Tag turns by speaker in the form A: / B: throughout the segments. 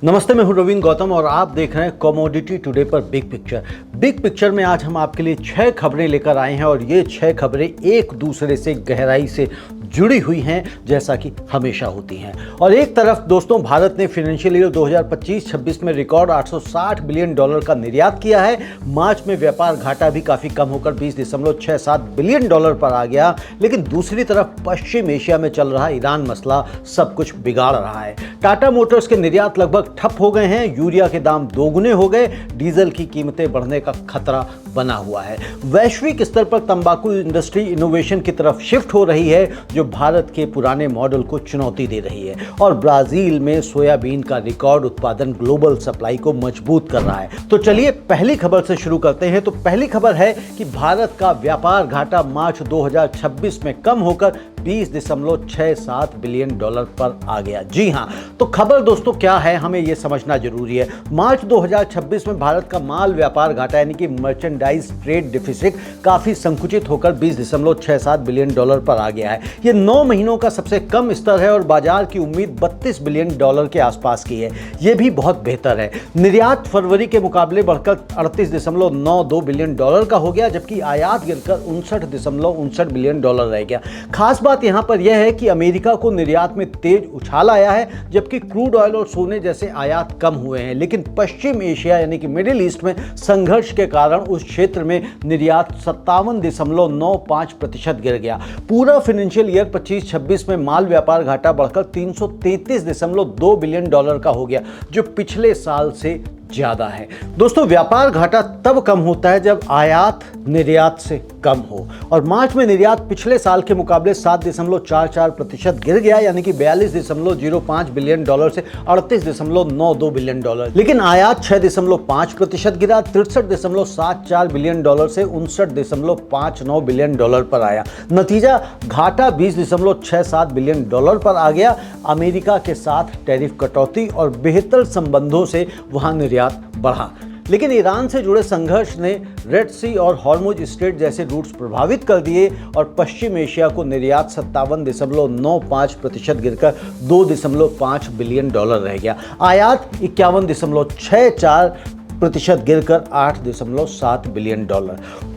A: नमस्ते, मैं हूं रवीन गौतम और आप देख रहे हैं कमोडिटी टुडे पर बिग पिक्चर। बिग पिक्चर में आज हम आपके लिए 6 खबरें लेकर आए हैं और ये 6 खबरें एक दूसरे से गहराई से जुड़ी हुई हैं, जैसा कि हमेशा होती हैं। और एक तरफ दोस्तों, भारत ने फाइनेंशियल ईयर 2025-26 में रिकॉर्ड $860 बिलियन का निर्यात किया है। मार्च में व्यापार घाटा भी काफ़ी कम होकर $20.67 बिलियन पर आ गया। लेकिन दूसरी तरफ पश्चिम एशिया में चल रहा ईरान मसला सब कुछ बिगाड़ रहा है। टाटा मोटर्स के निर्यात लगभग ठप हो गए हैं, यूरिया के दाम दोगुने हो गए, डीजल की कीमतें बढ़ने का खतरा बना हुआ है। वैश्विक स्तर पर तंबाकू इंडस्ट्री इनोवेशन की तरफ शिफ्ट हो रही है, जो भारत के पुराने मॉडल को चुनौती दे रही है। और ब्राजील में सोयाबीन का रिकॉर्ड उत्पादन ग्लोबल सप्लाई को मजबूत कर रहा है। तो चलिए पहली खबर से शुरू करते हैं। तो पहली खबर है कि भारत का व्यापार घाटा मार्च 2026 में कम होकर $20.67 बिलियन पर आ गया। जी हां, तो खबर दोस्तों क्या है, हमें यह समझना जरूरी है। मार्च 2026 में भारत का माल व्यापार घाटा यानी कि मर्चेंडाइज ट्रेड डिफिसिट काफी संकुचित होकर $20.67 बिलियन पर आ गया है। यह 9 महीनों का सबसे कम स्तर है और बाजार की उम्मीद $32 बिलियन के आसपास की है। यह भी बहुत बेहतर है। निर्यात फरवरी के मुकाबले बढ़कर $38.92 बिलियन का हो गया, जबकि आयात गिरकर $59.59 बिलियन रह गया। खास बात यहां पर यह है कि अमेरिका को निर्यात में तेज उछाल आया है, जबकि क्रूड ऑयल और सोने जैसे आयात कम हुए हैं। लेकिन पश्चिम एशिया यानी कि मिडिल ईस्ट में संघर्ष के कारण उस क्षेत्र में निर्यात 57.95% गिर गया। पूरा फाइनेंशियल ईयर 25-26 में माल व्यापार घाटा बढ़कर $333.2 बिलियन का हो गया, जो पिछले साल से ज्यादा है। दोस्तों, व्यापार घाटा तब कम होता है जब आयात निर्यात से कम हो, और मार्च में निर्यात पिछले साल के मुकाबले 7.44% गिर गया, यानी कि $42.05 बिलियन से $38.92 बिलियन। लेकिन आयात 6.5% गिरा, $63.74 बिलियन से $59.59 बिलियन पर आया। नतीजा, घाटा $20.67 बिलियन पर आ गया। अमेरिका के साथ टैरिफ कटौती और बेहतर संबंधों से वहां निर्यात बढ़ा, लेकिन ईरान से जुड़े संघर्ष ने रेड सी और हॉर्मुज स्ट्रेट जैसे रूट्स प्रभावित कर दिए और पश्चिम एशिया को निर्यात 57.95% गिरकर $2.5 बिलियन रह गया। आयात 51.64% गिरकर $8.7 बिलियन।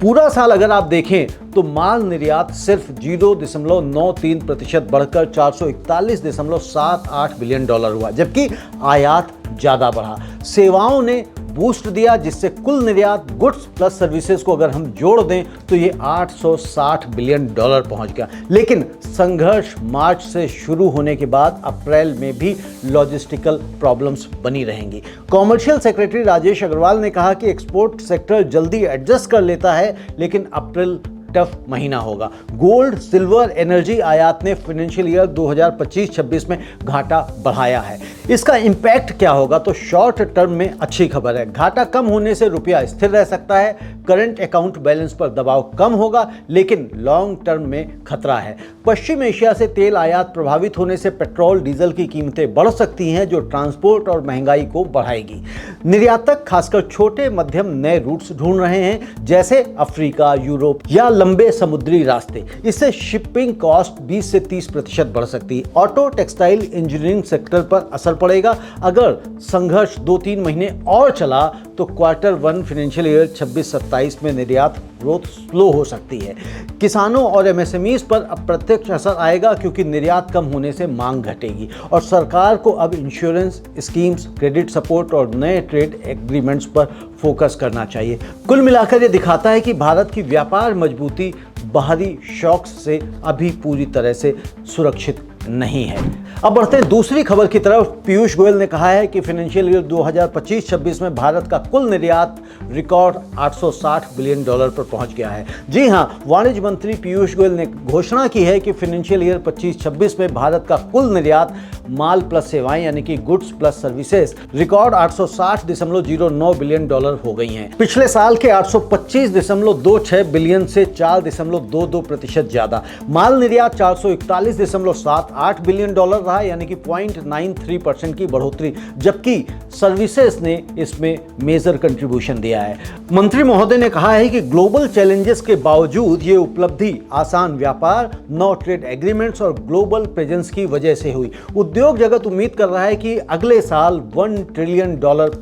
A: पूरा साल अगर आप देखें तो माल निर्यात सिर्फ 0.93% बढ़कर $441.78 बिलियन हुआ, जबकि आयात ज्यादा बढ़ा। सेवाओं ने बूस्ट दिया, जिससे कुल निर्यात गुड्स प्लस सर्विसेज को अगर हम जोड़ दें तो ये $860 बिलियन पहुंच गया। लेकिन संघर्ष मार्च से शुरू होने के बाद अप्रैल में भी लॉजिस्टिकल प्रॉब्लम्स बनी रहेंगी। कॉमर्शियल सेक्रेटरी राजेश अग्रवाल ने कहा कि एक्सपोर्ट सेक्टर जल्दी एडजस्ट कर लेता है, लेकिन अप्रैल टफ महीना होगा। गोल्ड, सिल्वर, एनर्जी आयात ने फाइनेंशियल ईयर 2025-26 में घाटा बढ़ाया है। इसका इंपैक्ट क्या होगा? तो शॉर्ट टर्म में अच्छी खबर है, घाटा कम होने से रुपया स्थिर रह सकता है, करंट अकाउंट बैलेंस पर दबाव कम होगा, लेकिन लॉन्ग टर्म में खतरा है। पश्चिम एशिया से तेल आयात प्रभावित होने से पेट्रोल डीजल की कीमतें बढ़ सकती हैं, जो ट्रांसपोर्ट और महंगाई को बढ़ाएगी। निर्यातक खासकर छोटे मध्यम नए रूट्स ढूंढ रहे हैं, जैसे अफ्रीका, यूरोप या लंबे समुद्री रास्ते। इससे शिपिंग कॉस्ट 20 से 30% बढ़ सकती है। ऑटो, टेक्सटाइल, इंजीनियरिंग सेक्टर पर असर पड़ेगा। अगर संघर्ष 2-3 महीने और चला तो क्वार्टर 1 फाइनेंशियल ईयर 26-27 में निर्यात ग्रोथ स्लो हो सकती है। किसानों और एमएसएमईज पर अप्रत्यक्ष असर आएगा, क्योंकि निर्यात कम होने से मांग घटेगी और सरकार को अब इंश्योरेंस स्कीम्स, क्रेडिट सपोर्ट और नए ट्रेड एग्रीमेंट्स पर फोकस करना चाहिए। कुल मिलाकर ये दिखाता है कि भारत की व्यापार मजबूती बाहरी शॉक्स से अभी पूरी तरह से सुरक्षित नहीं है। अब बढ़ते हैं दूसरी खबर की तरफ। पीयूष गोयल ने कहा है कि फाइनेंशियल ईयर 2025-26 में भारत का कुल निर्यात रिकॉर्ड $860 बिलियन पर पहुंच गया है। जी हां, वाणिज्य मंत्री पीयूष गोयल ने घोषणा की है कि फाइनेंशियल ईयर 25-26 में भारत का कुल निर्यात माल प्लस सेवाएं यानी कि goods plus services record $860.09 billion हो गई हैं। पिछले साल के 825.26 बिलियन से 4.22% ज्यादा। माल निर्यात $441.78 $8 बिलियन रहा, यानी कि 0.93% की बढ़ोतरी, जबकि सर्विसेज ने इसमें मेजर कंट्रीब्यूशन दिया है। मंत्री महोदय ने कहा है कि ग्लोबल चैलेंजेस के बावजूद ये उपलब्धि आसान व्यापार, नो ट्रेड एग्रीमेंट्स और ग्लोबल प्रेजेंस की वजह से हुई। उद्योग जगत उम्मीद कर रहा है कि अगले साल $1 ट्रिलियन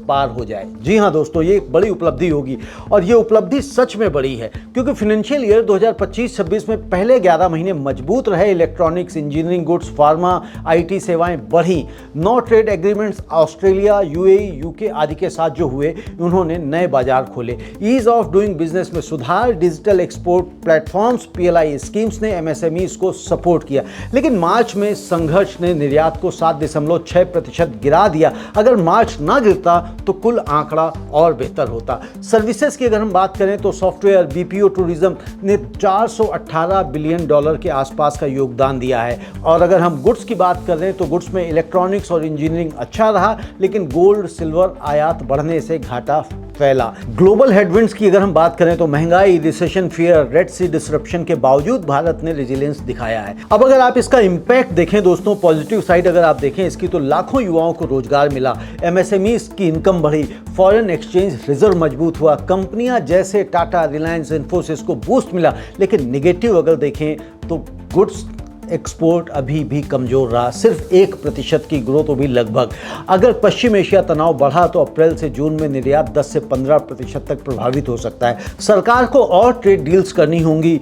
A: पार हो जाए। जी हां दोस्तों, ये एक बड़ी उपलब्धि होगी और ये उपलब्धि सच में बड़ी है, क्योंकि फाइनेंशियल ईयर 2025-26 में पहले 11 महीने मजबूत रहे। Electronics, engineering goods, pharma, IT सेवाएं बढ़ी। No trade agreements Australia, UAE, UK आदि के साथ जो हुए, उन्होंने नए बाजार खोले। ईज ऑफ डूइंग बिजनेस में सुधार, digital export platforms, PLI schemes ने एमएसएमईज को सपोर्ट किया। लेकिन मार्च में संघर्ष ने निर्यात को 7.6% गिरा दिया। अगर मार्च ना गिरता तो कुल आंकड़ा और बेहतर होता। सर्विसेज की अगर हम बात करें तो सॉफ्टवेयर, बीपीओ, टूरिज्म ने $418 बिलियन के आसपास का योगदान दिया है। और अगर हम गुड्स की बात कर रहे हैं तो गुड्स में इलेक्ट्रॉनिक्स और इंजीनियरिंग अच्छा रहा, लेकिन गोल्ड, सिल्वर आयात बढ़ने से घाटा फैला। ग्लोबल हेडविंड्स की अगर हम बात करें तो महंगाई, रिसेशन फियर, रेड सी डिसरप्शन के बावजूद भारत ने रेजिलियंस दिखाया है। अब अगर आप इसका इंपैक्ट देखें दोस्तों, पॉजिटिव साइड अगर आप देखें इसकी, तो लाखों युवाओं को रोजगार मिला, एमएसएमईज की इनकम बढ़ी, फॉरेन एक्सचेंज रिजर्व मजबूत हुआ, कंपनियां जैसे टाटा, रिलायंस, इन्फोसिस को बूस्ट मिला। लेकिन नेगेटिव अगर देखें तो गुड्स एक्सपोर्ट अभी भी कमजोर रहा, सिर्फ 1% की ग्रोथ, वो भी लगभग। अगर पश्चिम एशिया तनाव बढ़ा तो अप्रैल से जून में निर्यात 10 से 15% तक प्रभावित हो सकता है। सरकार को और ट्रेड डील्स करनी होंगी,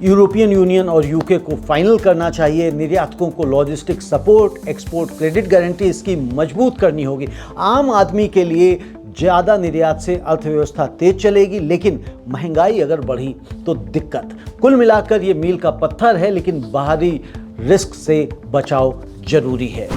A: यूरोपियन यूनियन और यूके को फाइनल करना चाहिए, निर्यातकों को logistic support, export credit guarantee scheme मजबूत करनी होगी। आम आदमी के लिए ज़्यादा निर्यात से अर्थव्यवस्था तेज चलेगी, लेकिन महंगाई अगर बढ़ी तो दिक्कत। कुल मिलाकर ये मील का पत्थर है, लेकिन बाहरी रिस्क से बचाव जरूरी है।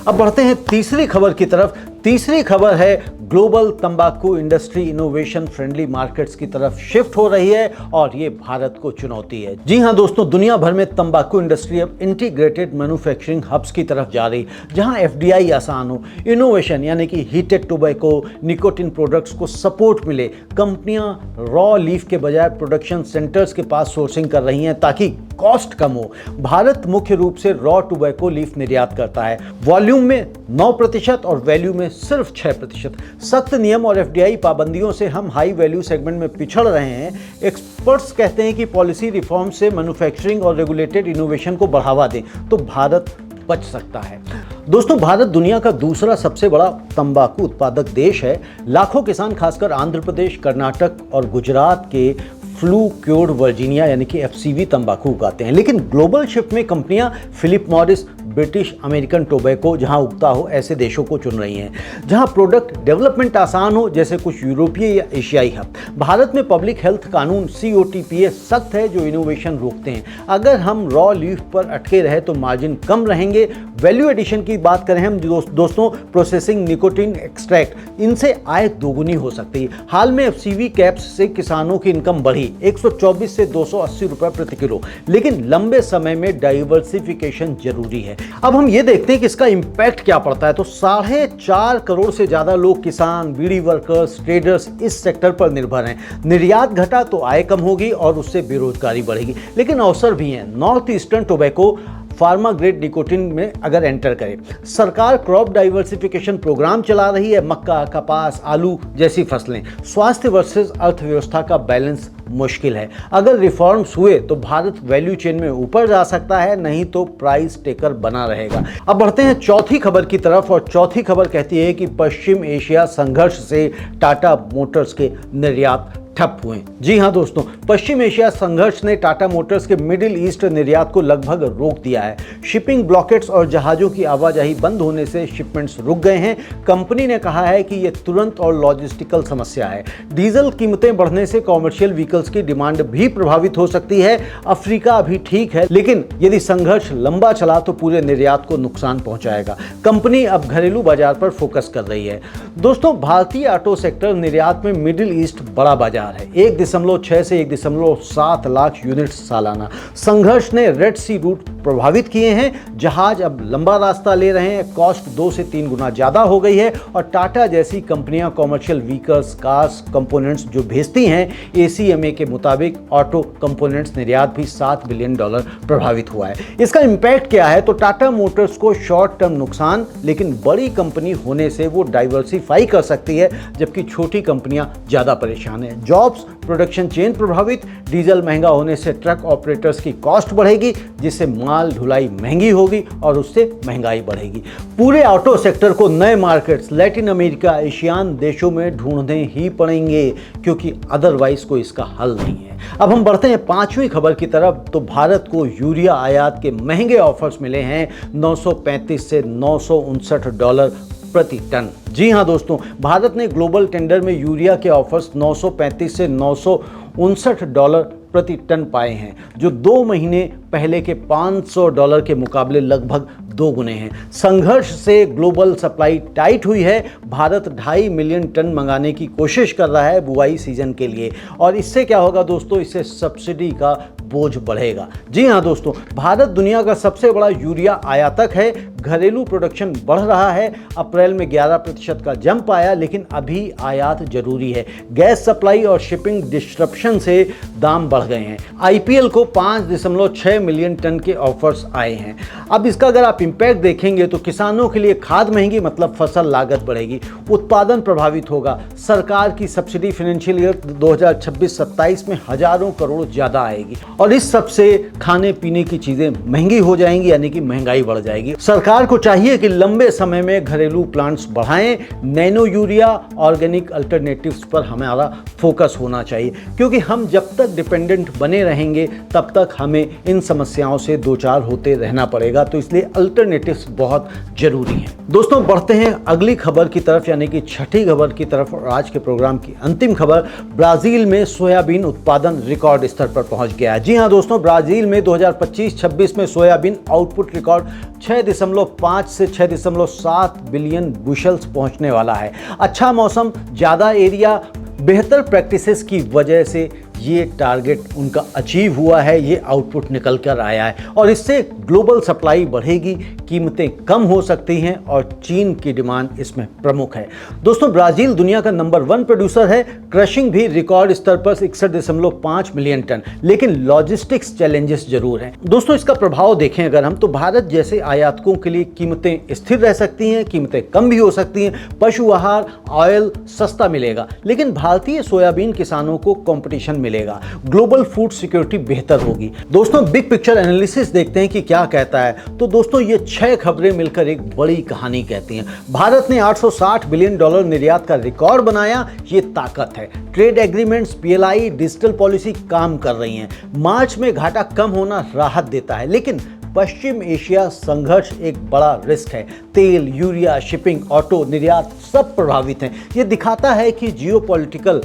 A: अब बढ़ते हैं तीसरी खबर की तरफ। तीसरी खबर है ग्लोबल तंबाकू इंडस्ट्री इनोवेशन फ्रेंडली मार्केट्स की तरफ शिफ्ट हो रही है और ये भारत को चुनौती है। जी हां दोस्तों, दुनिया भर में तंबाकू इंडस्ट्री अब इंटीग्रेटेड मैन्युफैक्चरिंग हब्स की तरफ जा रही, जहां एफडीआई आसान हो, इनोवेशन यानी कि हीटेड टोबैको, निकोटिन प्रोडक्ट्स को सपोर्ट मिले। कंपनियां रॉ लीफ के बजाय प्रोडक्शन सेंटर्स के पास सोर्सिंग कर रही हैं ताकि कॉस्ट कम हो। भारत मुख्य रूप से रॉ टोबैको लीफ निर्यात करता है, वॉल्यूम में 9% और वैल्यू में सिर्फ 6%। सख्त नियम और एफडीआई पाबंदियों से हम हाई वैल्यू सेगमेंट में पिछड़ रहे हैं। एक्सपर्ट्स कहते हैं कि पॉलिसी रिफॉर्म से मैन्युफैक्चरिंग और रेगुलेटेड इनोवेशन को बढ़ावा दें तो भारत बच सकता है। दोस्तों, भारत दुनिया का दूसरा सबसे बड़ा तंबाकू उत्पादक देश है। लाखों किसान खासकर आंध्र प्रदेश, कर्नाटक और गुजरात के फ्लू क्योर्ड वर्जीनिया यानी कि एफसीवी तंबाकू उगाते हैं। लेकिन ग्लोबल शिफ्ट में कंपनियां Philip Morris, British American tobacco जहां उगता हो ऐसे देशों को चुन रही हैं, जहां प्रोडक्ट डेवलपमेंट आसान हो, जैसे कुछ यूरोपीय या एशियाई हब। भारत में पब्लिक हेल्थ कानून COTPA सख्त है जो इनोवेशन रोकते हैं। अगर हम रॉ लीफ पर अटके रहे तो मार्जिन कम रहेंगे। वैल्यू एडिशन की बात करें हम दोस्तों, प्रोसेसिंग, निकोटिन एक्सट्रैक्ट, इनसे आय दोगुनी हो सकती है। हाल में एफसीवी कैप्स से किसानों की इनकम बढ़ी 124 से 280 रुपए प्रति किलो, लेकिन लंबे समय में डाइवर्सिफिकेशन जरूरी है। अब हम ये देखते हैं कि इसका इंपैक्ट क्या पड़ता है। तो 4.5 करोड़ से ज्यादा लोग, किसान, बीड़ी वर्कर्स, ट्रेडर्स इस सेक्टर पर निर्भर हैं। निर्यात घटा तो आय कम होगी और उससे बेरोजगारी बढ़ेगी, लेकिन अवसर भी हैं। North eastern tobacco pharma grade nicotine में अगर एंटर करे, सरकार क्रॉप डाइवर्सिफिकेशन प्रोग्राम चला रही है, मक्का, कपास, आलू जैसी फसलें। स्वास्थ्य वर्सेस अर्थव्यवस्था का बैलेंस मुश्किल है। अगर रिफॉर्म्स हुए तो भारत वैल्यू चेन में ऊपर जा सकता है, नहीं तो प्राइस टेकर बना रहेगा। अब बढ़ते हैं चौथी खबर की तरफ, और चौथी खबर कहती है कि पश्चिम एशिया संघर्ष से टाटा मोटर्स के निर्यात ठप हुए। जी हां दोस्तों, पश्चिम एशिया संघर्ष ने टाटा मोटर्स के मिडिल ईस्ट निर्यात को लगभग रोक दिया है। शिपिंग ब्लॉकेट्स और जहाजों की आवाजाही बंद होने से शिपमेंट्स रुक गए हैं। कंपनी ने कहा है कि यह तुरंत और लॉजिस्टिकल समस्या है। डीजल कीमतें बढ़ने से कॉमर्शियल व्हीकल्स की डिमांड भी प्रभावित हो सकती है। अफ्रीका अभी ठीक है, लेकिन यदि संघर्ष लंबा चला तो पूरे निर्यात को नुकसान पहुंचाएगा। कंपनी अब घरेलू बाजार पर फोकस कर रही है। दोस्तों, भारतीय ऑटो सेक्टर निर्यात में मिडिल ईस्ट बड़ा बाजार है, 1.6 से 1.7 लाख यूनिट्स सालाना। संघर्ष ने रेड सी रूट प्रभावित किए हैं। जहाज अब लंबा रास्ता ले रहे हैं, कॉस्ट 2 से 3 गुना ज़्यादा हो गई है और टाटा जैसी कंपनियां कॉमर्शियल व्हीकल्स, कार्स, कंपोनेंट्स जो भेजती हैं, एसीएमए के मुताबिक ऑटो कंपोनेंट्स निर्यात भी $7 बिलियन प्रभावित हुआ है। इसका इम्पैक्ट क्या है? तो टाटा मोटर्स को शॉर्ट टर्म नुकसान, लेकिन बड़ी कंपनी होने से वो डाइवर्सिफाई कर सकती है, जबकि छोटी कंपनियां ज़्यादा परेशान हैं। जॉब्स, प्रोडक्शन चेन प्रभावित, डीजल महंगा होने से ट्रक ऑपरेटर्स की कॉस्ट बढ़ेगी, जिससे माल ढुलाई महंगी होगी और उससे महंगाई बढ़ेगी। पूरे ऑटो सेक्टर को नए मार्केट्स लैटिन अमेरिका, एशियान देशों में ढूंढने ही पड़ेंगे, क्योंकि अदरवाइज कोई इसका हल नहीं है। अब हम बढ़ते हैं 5वीं खबर की तरफ। तो भारत को यूरिया आयात के महंगे ऑफर्स मिले हैं, $935 से $959 प्रति टन। जी हां दोस्तों, भारत ने ग्लोबल टेंडर में यूरिया के ऑफर्स 935 से $959 प्रति टन पाए हैं, जो 2 महीने पहले के $500 के मुकाबले लगभग 2 गुने हैं। संघर्ष से ग्लोबल सप्लाई टाइट हुई है। भारत 2.5 मिलियन टन मंगाने की कोशिश कर रहा है बुआई सीजन के लिए, और इससे क्या होगा दोस्तों? इससे सब्सिडी का बोझ बढ़ेगा। जी हाँ दोस्तों, भारत दुनिया का सबसे बड़ा यूरिया आयातक है। घरेलू प्रोडक्शन बढ़ रहा है। अप्रैल में 11% का जंप आया, लेकिन अभी आयात जरूरी है। गैस सप्लाई और शिपिंग डिस्ट्रप्शन से दाम बढ़ गए हैं। आईपीएल को 5.6 मिलियन टन के ऑफर्स आए हैं। अब इसका अगर आप इंपैक्ट देखेंगे तो किसानों के लिए खाद महंगी, मतलब फसल लागत बढ़ेगी, उत्पादन प्रभावित होगा। सरकार की सब्सिडी फाइनेंशियल ईयर 2026-27 में हजारों करोड़ ज़्यादा आएगी, और इस सब से खाने पीने की चीज़ें महंगी हो जाएंगी, यानी कि महंगाई बढ़ जाएगी। सरकार को चाहिए कि लंबे समय में घरेलू प्लांट्स बढ़ाएं। नैनो यूरिया, ऑर्गेनिक अल्टरनेटिव्स पर हमारा फोकस होना चाहिए, क्योंकि हम जब तक डिपेंडेंट बने रहेंगे तब तक हमें इन समस्याओं से दो चार होते रहना पड़ेगा। तो इसलिए अल्टरनेटिव्स बहुत जरूरी हैं। दोस्तों, बढ़ते हैं अगली खबर की तरफ, यानी कि 6ठी खबर की तरफ, और आज के प्रोग्राम की अंतिम खबर। ब्राजील में सोयाबीन उत्पादन रिकॉर्ड स्तर पर पहुंच गया है। जी हां दोस्तों, ब्राजील में 2025-26 में सोयाबीन आउटपुट रिकॉर्ड 6.5 से 6.7 बिलियन बुशल्स पहुंचने वाला है। अच्छा मौसम, ज़्यादा एरिया, बेहतर प्रैक्टिसेस की वजह से ये टारगेट उनका अचीव हुआ है, ये आउटपुट निकल कर आया है, और इससे ग्लोबल सप्लाई बढ़ेगी, कीमतें कम हो सकती हैं, और चीन की डिमांड इसमें प्रमुख है। दोस्तों, ब्राज़ील दुनिया का नंबर 1 प्रोड्यूसर है। क्रशिंग भी रिकॉर्ड स्तर पर 61.5 मिलियन टन, लेकिन लॉजिस्टिक्स चैलेंजेस जरूर हैं। दोस्तों, इसका प्रभाव देखें अगर हम, तो भारत जैसे आयातकों के लिए कीमतें स्थिर रह सकती हैं, कीमतें कम भी हो सकती हैं। पशु आहार, ऑयल सस्ता मिलेगा, लेकिन भारतीय सोयाबीन किसानों को कंपटीशन मिलेगा। ग्लोबल फूड सिक्योरिटी बेहतर होगी। दोस्तों, बिग पिक्चर एनालिसिस देखते हैं कि क्या कहता है। तो दोस्तों, ये 6 खबरें मिलकर एक बड़ी कहानी कहती हैं। भारत ने $860 बिलियन निर्यात का रिकॉर्ड बनाया, ये ताकत है। Trade agreements, PLI, digital policy काम कर रही हैं। मार्च में घाटा कम होना राहत देता है, लेकिन पश्चिम एशिया संघर्ष एक बड़ा रिस्क है। तेल, यूरिया, शिपिंग, ऑटो, निर्यात सब प्रभावित हैं। ये दिखाता है कि जियोपॉलिटिकल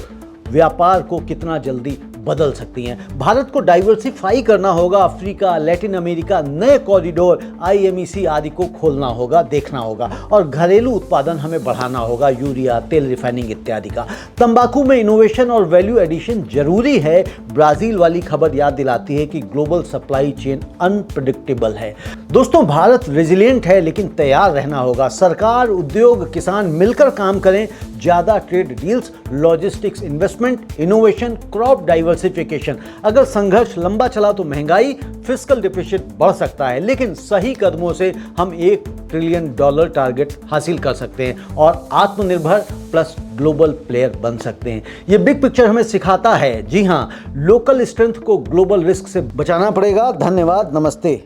A: व्यापार को कितना जल्दी बदल सकती हैं। भारत को डाइवर्सिफाई करना होगा। अफ्रीका, लैटिन अमेरिका, नए कॉरिडोर, आईएमईसी आदि को खोलना होगा, देखना होगा, और घरेलू उत्पादन हमें बढ़ाना होगा, यूरिया, तेल रिफाइनिंग इत्यादि का। तंबाकू में इनोवेशन और वैल्यू एडिशन जरूरी है। ब्राजील वाली खबर याद दिलाती है कि ग्लोबल सप्लाई चेन अनप्रेडिक्टेबल है। दोस्तों, भारत रेजिलिएंट है, लेकिन तैयार रहना होगा। सरकार, उद्योग, किसान मिलकर काम करें। ज़्यादा trade deals, logistics investment, innovation, crop diversification. अगर संघर्ष लंबा चला तो महंगाई, फिस्कल डिफिसिट बढ़ सकता है, लेकिन सही कदमों से हम $1 ट्रिलियन टारगेट हासिल कर सकते हैं और आत्मनिर्भर प्लस ग्लोबल प्लेयर बन सकते हैं। ये बिग पिक्चर हमें सिखाता है, जी हाँ, लोकल स्ट्रेंथ को ग्लोबल रिस्क से बचाना पड़ेगा। धन्यवाद, नमस्ते।